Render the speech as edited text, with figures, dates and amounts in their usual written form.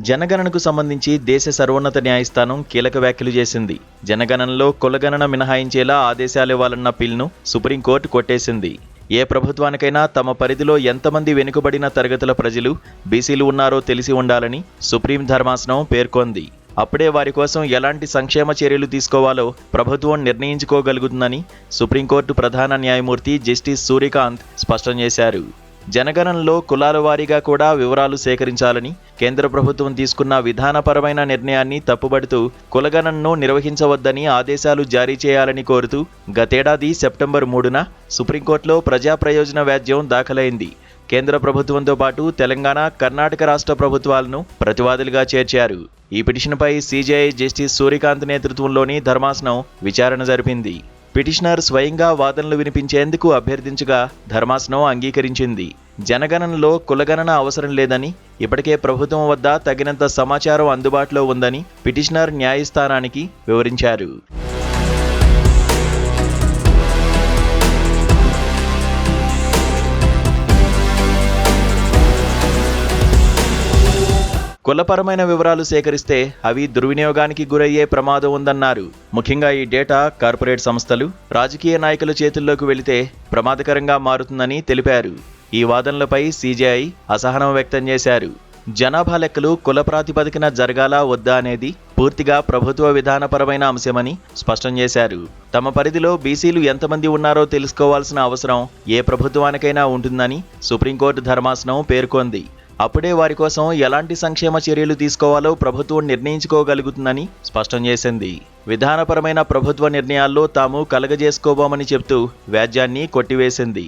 జనగణనకు సంబంధించి దేశ సర్వోన్నత న్యాయస్థానం కీలక వ్యాఖ్యలు చేసింది. జనగణనలో కులగణన మినహాయించేలా ఆదేశాలివ్వాలన్న పిల్ను సుప్రీంకోర్టు కొట్టేసింది. ఏ ప్రభుత్వానికైనా తమ పరిధిలో ఎంతమంది వెనుకబడిన తరగతుల ప్రజలు, బీసీలు ఉన్నారో తెలిసి ఉండాలని సుప్రీం ధర్మాసనం పేర్కొంది. అప్పుడే వారి కోసం ఎలాంటి సంక్షేమ చర్యలు తీసుకోవాలో ప్రభుత్వం నిర్ణయించుకోగలుగుతుందని సుప్రీంకోర్టు ప్రధాన న్యాయమూర్తి జస్టిస్ సూర్యకాంత్ స్పష్టం చేశారు. జనగణనలో కులాల వారీగా కూడా వివరాలు సేకరించాలని కేంద్ర ప్రభుత్వం తీసుకున్న విధానపరమైన నిర్ణయాన్ని తప్పుబడుతూ కులగణనను నిర్వహించవద్దని ఆదేశాలు జారీ చేయాలని కోరుతూ గతేడాది సెప్టెంబర్ 3న సుప్రీంకోర్టులో ప్రజా ప్రయోజన వ్యాజ్యం దాఖలైంది. కేంద్ర ప్రభుత్వంతో పాటు తెలంగాణ, కర్ణాటక రాష్ట్ర ప్రభుత్వాలను ప్రతివాదులుగా చేర్చారు. ఈ పిటిషన్పై సీజేఐ జస్టిస్ సూర్యకాంత్ నేతృత్వంలోని ధర్మాసనం విచారణ జరిపింది. పిటిషనర్ స్వయంగా వాదనలు వినిపించేందుకు అభ్యర్థించగా ధర్మాసనం అంగీకరించింది. జనగణనలో కులగణన అవసరం లేదని, ఇప్పటికే ప్రభుత్వం వద్ద తగినంత సమాచారం అందుబాటులో ఉందని పిటిషనర్ న్యాయస్థానానికి వివరించారు. కులపరమైన వివరాలు సేకరిస్తే అవి దుర్వినియోగానికి గురయ్యే ప్రమాదం ఉందన్నారు. ముఖ్యంగా ఈ డేటా కార్పొరేట్ సంస్థలు, రాజకీయ నాయకుల చేతుల్లోకి వెళితే ప్రమాదకరంగా మారుతుందని తెలిపారు. ఈ వాదనలపై సీజేఐ అసహనం వ్యక్తం చేశారు. జనాభా లెక్కలు కుల ప్రాతిపదికన జరగాలా వద్దా అనేది పూర్తిగా ప్రభుత్వ విధానపరమైన అంశమని స్పష్టం చేశారు. తమ పరిధిలో బీసీలు ఎంతమంది ఉన్నారో తెలుసుకోవాల్సిన అవసరం ఏ ప్రభుత్వానికైనా ఉంటుందని సుప్రీంకోర్టు ధర్మాసనం పేర్కొంది. అప్పుడే వారి కోసం ఎలాంటి సంక్షేమ చర్యలు తీసుకోవాలో ప్రభుత్వం నిర్ణయించుకోగలుగుతుందని స్పష్టం చేసింది. విధానపరమైన ప్రభుత్వ నిర్ణయాల్లో తాము కలగజేసుకోబోమని చెబుతూ వ్యాజ్యాన్ని కొట్టివేసింది.